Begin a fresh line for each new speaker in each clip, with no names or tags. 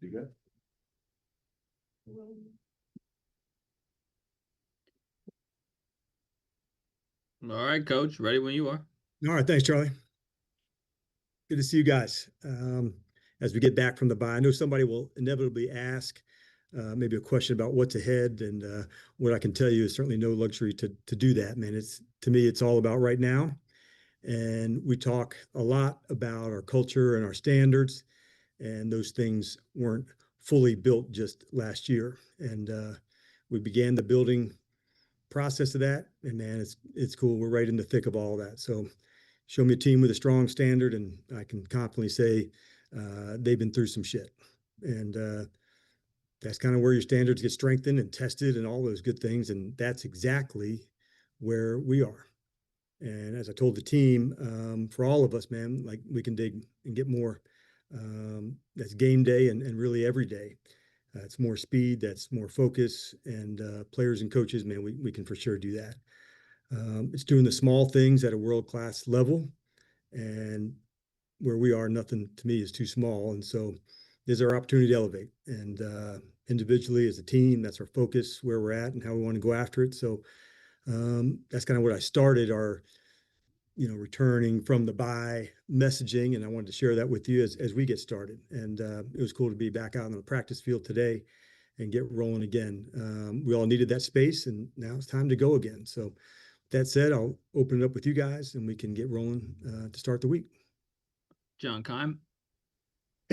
You good?
All right, Coach. Ready when you are.
All right. Thanks, Charlie. Good to see you guys. As we get back from the bye, I know somebody will inevitably ask maybe a question about what's ahead. And what I can tell you is certainly no luxury to do that, man. To me, it's all about right now. And we talk a lot about our culture and our standards. And those things weren't fully built just last year. And we began the building process of that. And man, it's cool. We're right in the thick of all that. So show me a team with a strong standard, and I can confidently say they've been through some shit. And that's kind of where your standards get strengthened and tested and all those good things. And that's exactly where we are. And as I told the team, for all of us, man, like we can dig and get more. That's game day and really every day. It's more speed, that's more focus, and players and coaches, man, we can for sure do that. It's doing the small things at a world-class level, and where we are, nothing to me is too small. And so there's our opportunity to elevate. And individually as a team, that's our focus, where we're at and how we want to go after it. So that's kind of what I started our returning from the bye messaging. And I wanted to share that with you as we get started. And it was cool to be back out on the practice field today and get rolling again. We all needed that space, and now it's time to go again. So that said, I'll open it up with you guys and we can get rolling to start the week.
John Keim.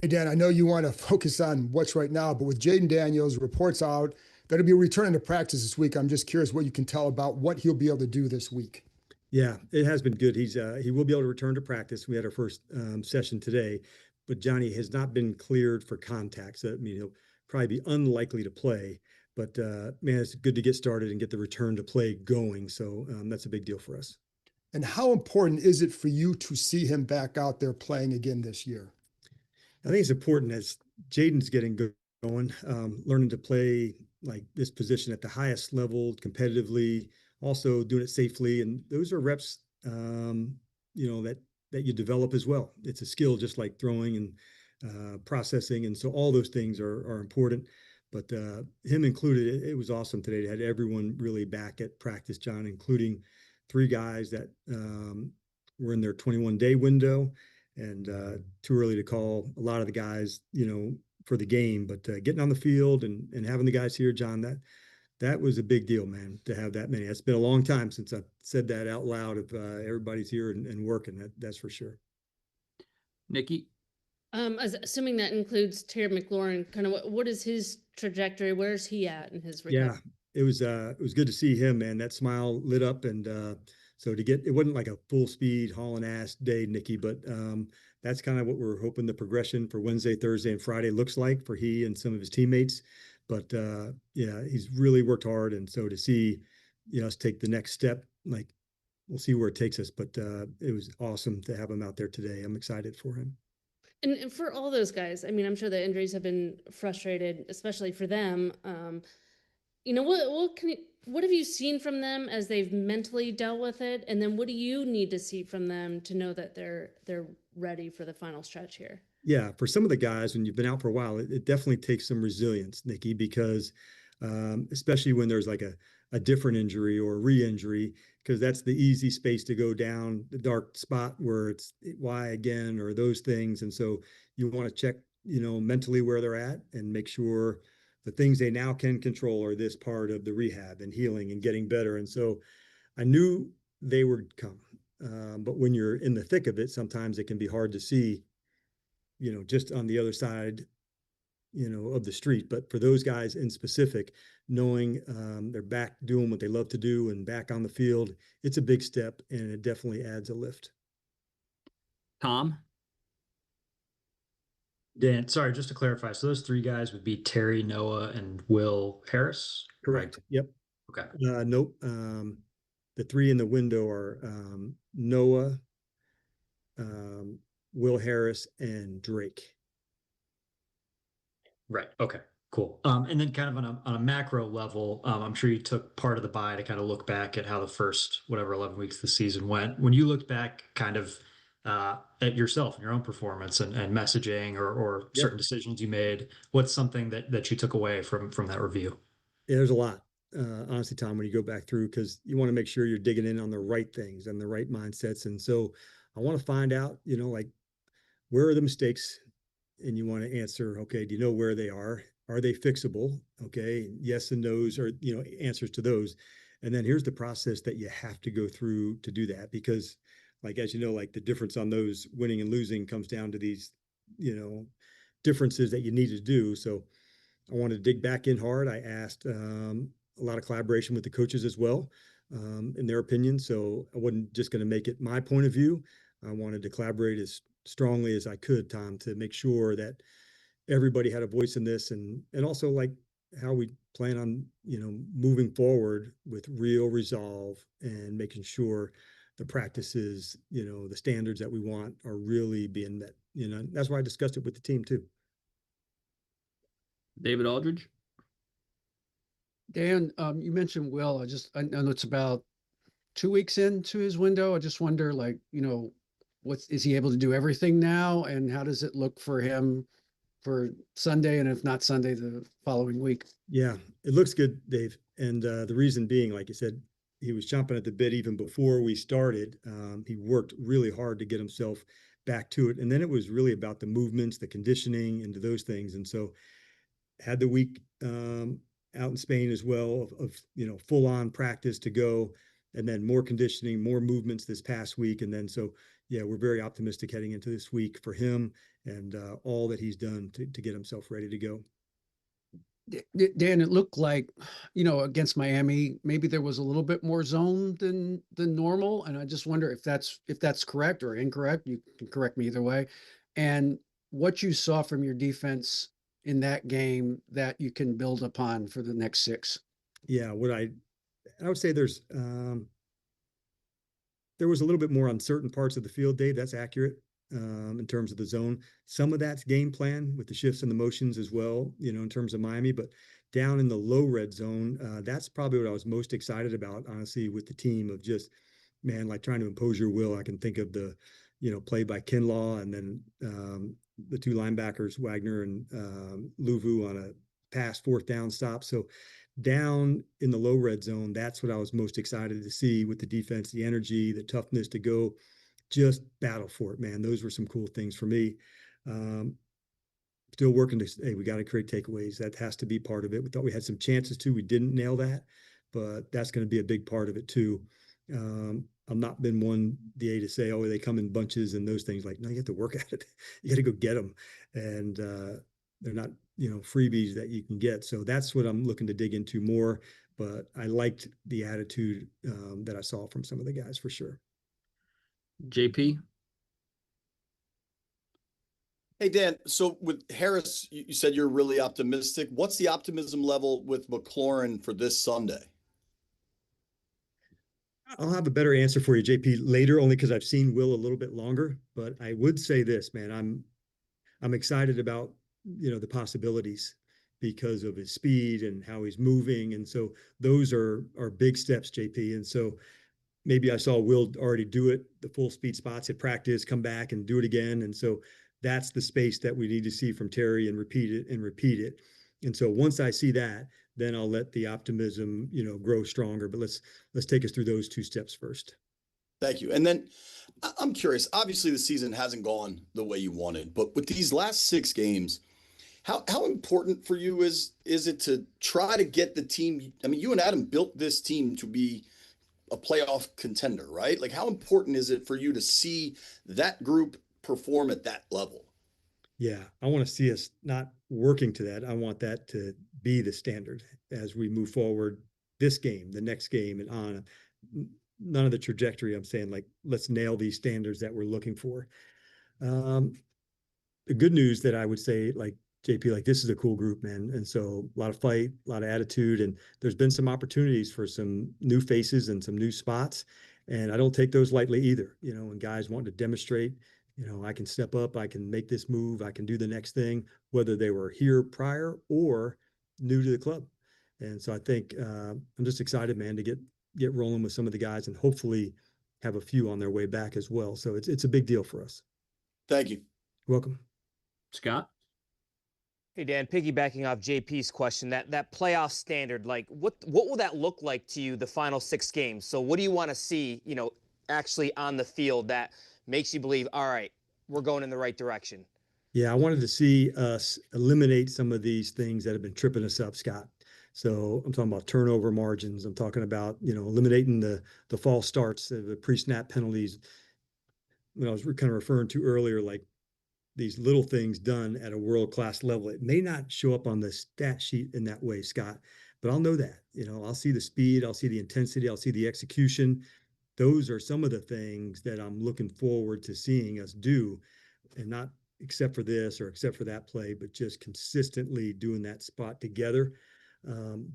Hey, Dan, I know you want to focus on what's right now, but with Jaden Daniels, reports out that he'll be returning to practice this week. I'm just curious what you can tell about what he'll be able to do this week.
Yeah, it has been good. He will be able to return to practice. We had our first session today, but Johnny has not been cleared for contact. So, I mean, he'll probably be unlikely to play. But man, it's good to get started and get the return to play going. So that's a big deal for us.
And how important is it for you to see him back out there playing again this year?
I think it's important as Jaden's getting going, learning to play like this position at the highest level competitively, also doing it safely. And those are reps, that you develop as well. It's a skill just like throwing and processing. And so all those things are important. But him included, it was awesome today to have everyone really back at practice, John, including 3 guys that were in their 21-day window, and too early to call a lot of the guys, for the game. But getting on the field and having the guys here, John, that was a big deal, man, to have that many. It's been a long time since I've said that out loud. If everybody's here and working, that's for sure.
Nikki.
Assuming that includes Terry McLaurin, kind of what is his trajectory? Where's he at in his recovery?
Yeah, it was good to see him, man. That smile lit up, and so it wasn't like a full speed hauling ass day, Nikki, but that's kind of what we're hoping the progression for Wednesday, Thursday, and Friday looks like for he and some of his teammates. But yeah, he's really worked hard, and so to see us take the next step, like we'll see where it takes us. But it was awesome to have him out there today. I'm excited for him.
And for all those guys, I mean, I'm sure the injuries have been frustrated, especially for them. What have you seen from them as they've mentally dealt with it? And then what do you need to see from them to know that they're ready for the final stretch here?
Yeah, for some of the guys, when you've been out for a while, it definitely takes some resilience, Nikki, because especially when there's like a different injury or re-injury, because that's the easy space to go down the dark spot where it's why again or those things. And so you want to check, mentally where they're at and make sure the things they now can control are this part of the rehab and healing and getting better. And so I knew they would come. But when you're in the thick of it, sometimes it can be hard to see, just on the other side, of the street. But for those guys in specific, knowing they're back doing what they love to do and back on the field, it's a big step, and it definitely adds a lift.
Tom.
Dan, sorry, just to clarify. So those 3 guys would be Terry, Noah, and Will Harris?
Correct. Right? Yep.
Okay.
Nope. The 3 in the window are Noah, Will Harris, and Drake.
Right. Okay. Cool. And then kind of on a macro level, I'm sure you took part of the bye to kind of look back at how the first 11 weeks of the season went. When you looked back, kind of at yourself and your own performance and messaging or
Yep.
certain decisions you made? What's something that you took away from that review?
Yeah, there's a lot, honestly, Tom, when you go back through, because you want to make sure you're digging in on the right things and the right mindsets. And so I want to find out, like, where are the mistakes? And you want to answer, okay, do you know where they are? Are they fixable? Okay, yes and no's are, answers to those. And then here's the process that you have to go through to do that. Because, like, as you know, like the difference on those winning and losing comes down to these, differences that you need to do. So I wanted to dig back in hard. I asked a lot of collaboration with the coaches as well, in their opinion. So I wasn't just going to make it my point of view. I wanted to collaborate as strongly as I could, Tom, to make sure that everybody had a voice in this, and also like how we plan on moving forward with real resolve and making sure the practices, the standards that we want are really being met. That's why I discussed it with the team too.
David Aldridge.
Dan, you mentioned Will. I know it's about 2 weeks into his window. I just wonder, like, is he able to do everything now? And how does it look for him for Sunday? And if not Sunday, the following week?
Yeah, it looks good, Dave. And the reason being, like you said, he was chomping at the bit even before we started. He worked really hard to get himself back to it. And then it was really about the movements, the conditioning, and those things. And so had the week out in Spain as well of full on practice to go, and then more conditioning, more movements this past week. And then so yeah, we're very optimistic heading into this week for him and all that he's done to get himself ready to go.
Dan, it looked like, against Miami, maybe there was a little bit more zone than normal. And I just wonder if that's correct or incorrect. You can correct me either way. And what you saw from your defense in that game that you can build upon for the next 6.
Yeah, I would say there was a little bit more on certain parts of the field, Dave. That's accurate, in terms of the zone. Some of that's game plan with the shifts and the motions as well, in terms of Miami. But down in the low red zone, that's probably what I was most excited about, honestly, with the team of just, man, like trying to impose your will. I can think of the, play by Kinlaw, and then the two linebackers, Wagner and Luvu, on a pass 4th down stop. So down in the low red zone, that's what I was most excited to see with the defense, the energy, the toughness to go just battle for it, man. Those were some cool things for me. Still working to, hey, we got to create takeaways. That has to be part of it. We thought we had some chances too. We didn't nail that, but that's going to be a big part of it too. I've not been one DA to say, oh, they come in bunches and those things. Like, no, you have to work at it. You got to go get them. And they're not, freebies that you can get. So that's what I'm looking to dig into more. But I liked the attitude that I saw from some of the guys for sure.
JP.
Hey, Dan, so with Harris, you said you're really optimistic. What's the optimism level with McLaurin for this Sunday?
I'll have a better answer for you, JP, later, only because I've seen Will a little bit longer. But I would say this, man, I'm excited about, the possibilities because of his speed and how he's moving. And so those are big steps, JP. And so maybe I saw Will already do it, the full speed spots at practice, come back and do it again. And so that's the space that we need to see from Terry, and repeat it and repeat it. And so once I see that, then I'll let the optimism, grow stronger. But let's take us through those 2 steps first.
Thank you. And then I'm curious, obviously the season hasn't gone the way you wanted, but with these last 6 games, how important for you is it to try to get the team? I mean, you and Adam built this team to be a playoff contender, right? Like, how important is it for you to see that group perform at that level?
Yeah, I want to see us not working to that. I want that to be the standard as we move forward this game, the next game, and on. None of the trajectory. I'm saying, like, let's nail these standards that we're looking for. The good news that I would say, like, JP, like, this is a cool group, man. And so a lot of fight, a lot of attitude, and there's been some opportunities for some new faces and some new spots. And I don't take those lightly either, and guys want to demonstrate, I can step up, I can make this move, I can do the next thing, whether they were here prior or new to the club. And so I think I'm just excited, man, to get rolling with some of the guys and hopefully have a few on their way back as well. So it's a big deal for us.
Thank you.
Welcome.
Scott?
Hey Dan, piggybacking off JP's question, that playoff standard, like what will that look like to you the final 6 games? So what do you want to see, actually on the field that makes you believe, all right, we're going in the right direction?
Yeah, I wanted to see us eliminate some of these things that have been tripping us up, Scott. So I'm talking about turnover margins. I'm talking about, eliminating the false starts, the pre-snap penalties. When I was kind of referring to earlier, like these little things done at a world-class level. It may not show up on the stat sheet in that way, Scott, but I'll know that. I'll see the speed, I'll see the intensity, I'll see the execution. Those are some of the things that I'm looking forward to seeing us do, and not except for this or except for that play, but just consistently doing that spot together.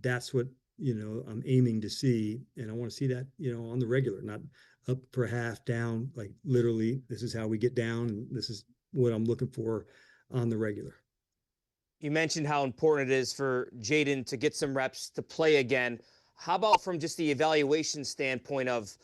That's what I'm aiming to see, and I want to see that on the regular, not up for half, down. Like literally, this is how we get down, and this is what I'm looking for on the regular.
You mentioned how important it is for Jaden to get some reps to play again. How about from just the evaluation standpoint of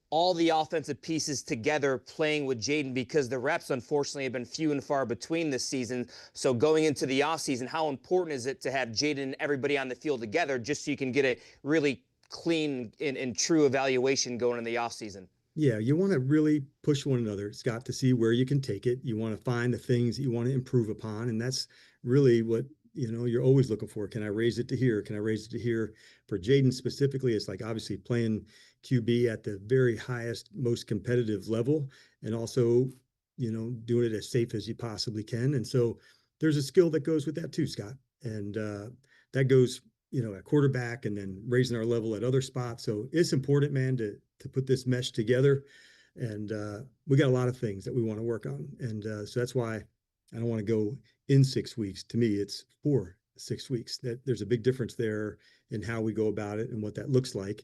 all the offensive pieces together playing with Jaden, because the reps unfortunately have been few and far between this season. So going into the offseason, how important is it to have Jaden and everybody on the field together just so you can get a really clean and true evaluation going in the offseason?
Yeah, you want to really push one another, Scott, to see where you can take it. You want to find the things that you want to improve upon. And that's really what, you're always looking for. Can I raise it to here? Can I raise it to here? For Jaden specifically, it's like obviously playing QB at the very highest, most competitive level, and also, doing it as safe as you possibly can. And so there's a skill that goes with that too, Scott. And that goes, at quarterback, and then raising our level at other spots. So it's important, man, to put this mesh together. And we got a lot of things that we want to work on. And so that's why I don't want to go in 6 weeks. To me, it's 4-6 weeks. That there's a big difference there in how we go about it and what that looks like.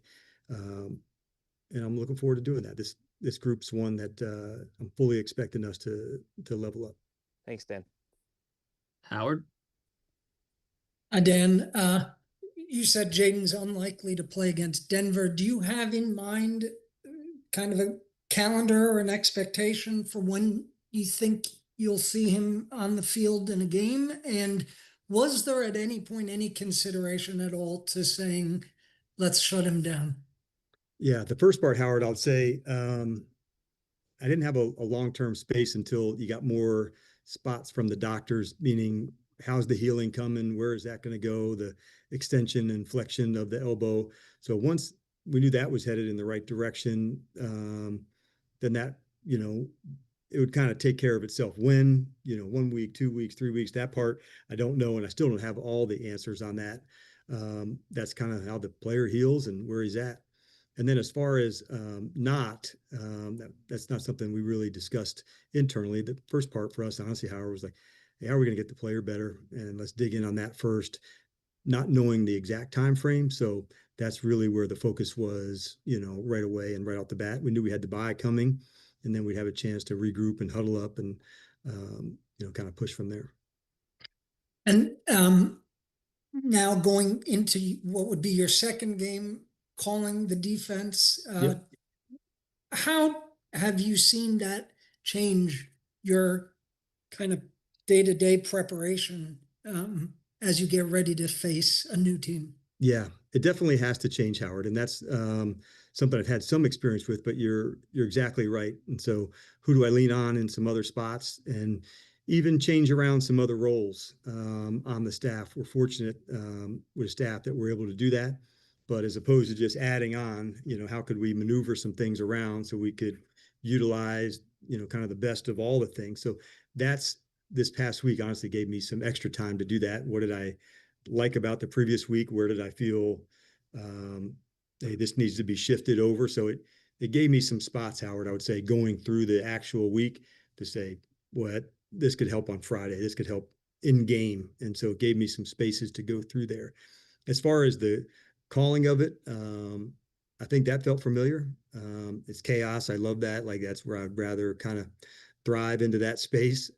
And I'm looking forward to doing that. This group's one that I'm fully expecting us to level up.
Thanks, Dan.
Howard?
Dan, you said Jaden's unlikely to play against Denver. Do you have in mind kind of a calendar or an expectation for when you think you'll see him on the field in a game? And was there at any point any consideration at all to saying, let's shut him down?
Yeah, the first part, Howard, I'll say I didn't have a long-term space until you got more spots from the doctors, meaning how's the healing coming? Where is that going to go? The extension and flexion of the elbow. So once we knew that was headed in the right direction, then that, it would kind of take care of itself. When, 1 week, 2 weeks, 3 weeks, that part, I don't know. And I still don't have all the answers on that. That's kind of how the player heals and where he's at. And then as far as that's not something we really discussed internally. The first part for us, honestly, Howard, was like, hey, how are we going to get the player better? And let's dig in on that first, not knowing the exact time frame. So that's really where the focus was, right away and right off the bat. We knew we had the bye coming, and then we'd have a chance to regroup and huddle up and, kind of push from there.
And now going into what would be your second game, calling the defense,
Yep.
how have you seen that change your kind of day-to-day preparation as you get ready to face a new team?
Yeah, it definitely has to change, Howard, and that's something I've had some experience with. But you're exactly right. And so, who do I lean on in some other spots, and even change around some other roles on the staff? We're fortunate with a staff that we're able to do that. But as opposed to just adding on, how could we maneuver some things around so we could utilize, kind of the best of all the things? So that's this past week honestly gave me some extra time to do that. What did I like about the previous week? Where did I feel, hey, this needs to be shifted over? So it gave me some spots, Howard, I would say, going through the actual week to say, what, this could help on Friday. This could help in game. And so it gave me some spaces to go through there. As far as the calling of it, I think that felt familiar. It's chaos. I love that. Like, that's where I'd rather kind of thrive into that space.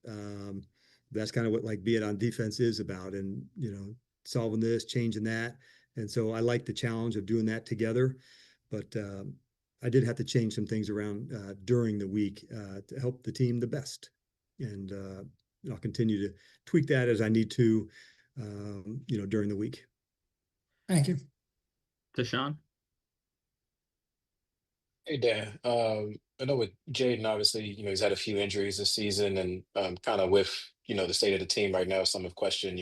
That's kind of what like being on defense is about, and solving this, changing that. And so I like the challenge of doing that together. But I did have to change some things around during the week to help the team the best. And I'll continue to tweak that as I need to, during the week.
Thank you.
Deshaun?
Hey Dan, I know with Jaden, obviously, he's had a few injuries this season, and kind of with the state of the team right now, some have questioned,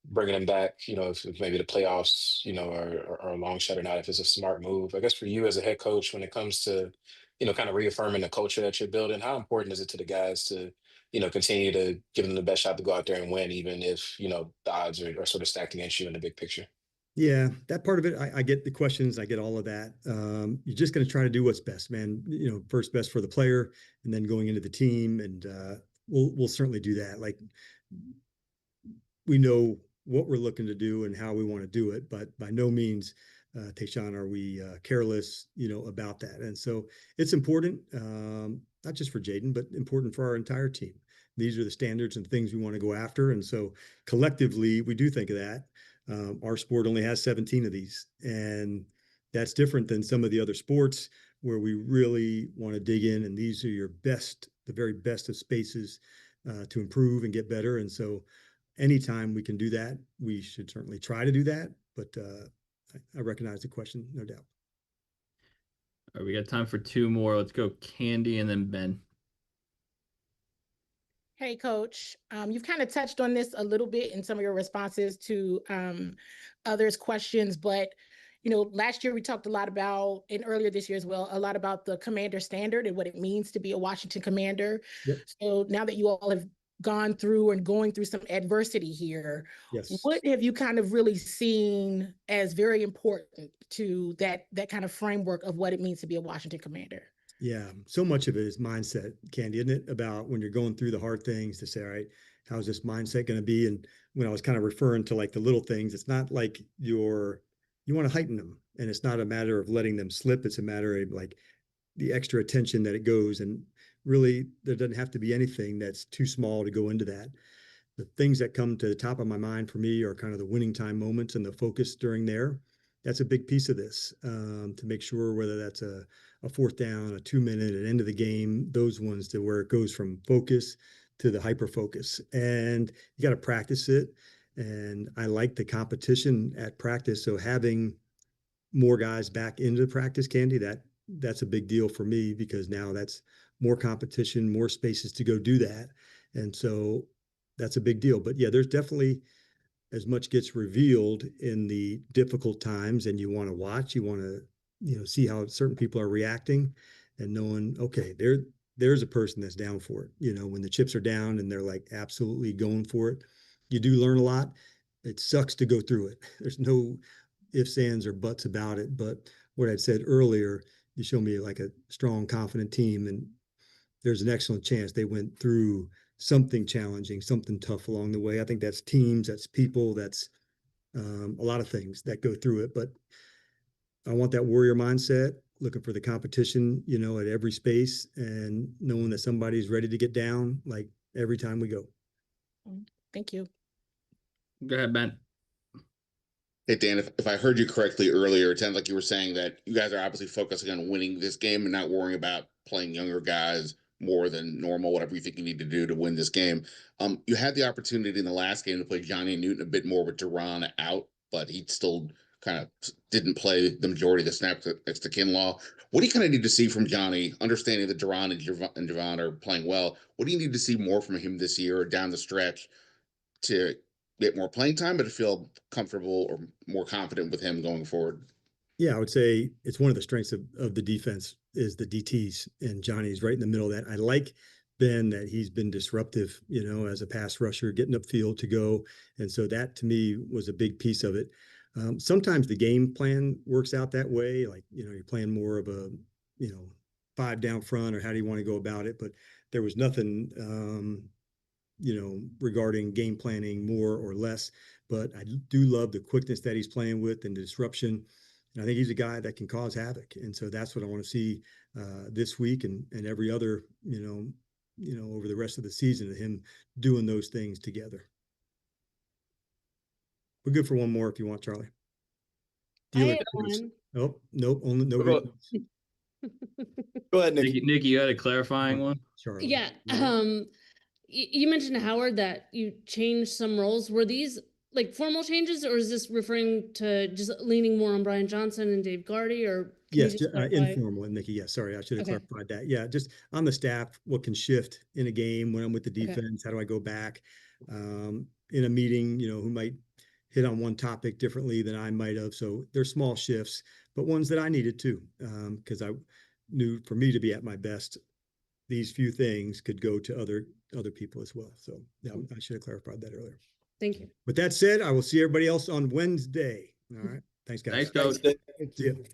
bringing him back, if maybe the playoffs, are a long shot or not, if it's a smart move. I guess for you as a head coach, when it comes to, kind of reaffirming the culture that you're building, how important is it to the guys to, continue to give them the best shot to go out there and win, even if, the odds are sort of stacked against you in the big picture?
Yeah, that part of it, I get the questions, I get all of that. You're just going to try to do what's best, man. First best for the player, and then going into the team, and we'll certainly do that. Like, we know what we're looking to do and how we want to do it, but by no means, Tayshaun, are we careless, about that. And so it's important, not just for Jaden, but important for our entire team. These are the standards and things we want to go after, and so collectively, we do think of that. Our sport only has 17 of these, and that's different than some of the other sports where we really want to dig in, and these are your best, the very best of spaces to improve and get better. And so anytime we can do that, we should certainly try to do that. But I recognize the question, no doubt.
All right, we got time for two more. Let's go Candy and then Ben.
Hey, Coach. You've kind of touched on this a little bit in some of your responses to others' questions, but last year we talked a lot about, and earlier this year as well, a lot about the commander standard and what it means to be a Washington Commander.
Yep.
So now that you all have gone through and going through some adversity here,
Yes.
what have you kind of really seen as very important to that kind of framework of what it means to be a Washington Commander?
Yeah, so much of it is mindset, Candy, isn't it? About when you're going through the hard things to say, all right, how's this mindset going to be? And when I was kind of referring to like the little things, it's not like you want to heighten them, and it's not a matter of letting them slip. It's a matter of like the extra attention that it goes. And really, there doesn't have to be anything that's too small to go into that. The things that come to the top of my mind for me are kind of the winning time moments and the focus during there. That's a big piece of this, to make sure whether that's a fourth down, a 2-minute, an end of the game, those ones to where it goes from focus to the hyper focus. And you got to practice it. And I like the competition at practice. So having more guys back into practice, Candy, that's a big deal for me, because now that's more competition, more spaces to go do that. And so that's a big deal. But yeah, there's definitely, as much gets revealed in the difficult times, and you want to watch, you want to, see how certain people are reacting, and knowing, okay, there's a person that's down for it. When the chips are down and they're like absolutely going for it, you do learn a lot. It sucks to go through it. There's no ifs, ands, or buts about it. But what I'd said earlier, you show me like a strong, confident team, and there's an excellent chance they went through something challenging, something tough along the way. I think that's teams, that's people, that's a lot of things that go through it. But I want that warrior mindset, looking for the competition, at every space, and knowing that somebody's ready to get down like every time we go.
Thank you.
Go ahead, Ben.
Hey, Dan, if I heard you correctly earlier, it sounds like you were saying that you guys are obviously focusing on winning this game and not worrying about playing younger guys more than normal, whatever you think you need to do to win this game. You had the opportunity in the last game to play Johnny Newton a bit more with Duran out, but he still kind of didn't play the majority of the snaps next to Kinlaw. What do you kind of need to see from Johnny, understanding that Duran and Javon are playing well? What do you need to see more from him this year or down the stretch to get more playing time, but to feel comfortable or more confident with him going forward?
Yeah, I would say it's one of the strengths of the defense is the DTs, and Johnny's right in the middle of that. I like Ben that he's been disruptive, as a pass rusher, getting upfield to go. And so that to me was a big piece of it. Sometimes the game plan works out that way. Like, you're playing more of a, 5 down front, or how do you want to go about it? But there was nothing, regarding game planning more or less. But I do love the quickness that he's playing with and the disruption. And I think he's a guy that can cause havoc. And so that's what I want to see this week and every other, over the rest of the season, of him doing those things together. We're good for one more if you want, Charlie.
I had one.
Oh, nope. Only no.
Go ahead, Nikki.
Nikki, you had a clarifying one?
Charlie.
Yeah. You mentioned, Howard, that you changed some roles. Were these like formal changes, or is this referring to just leaning more on Brian Johnson and Dave Gardy, or can you
Yes,
just clarify?
informal, Nikki. Yes, sorry, I should have
Okay.
clarified that. Yeah, just on the staff, what can shift in a game when I'm with the
Okay.
defense? How do I go back in a meeting? Who might hit on one topic differently than I might have. So there's small shifts, but ones that I needed too, because I knew for me to be at my best, these few things could go to other people as well. So yeah, I should have clarified that earlier.
Thank you.
With that said, I will see everybody else on Wednesday. All right. Thanks, guys.
Thanks, Coach.
Thanks, Dave.
Thank
See ya.
you.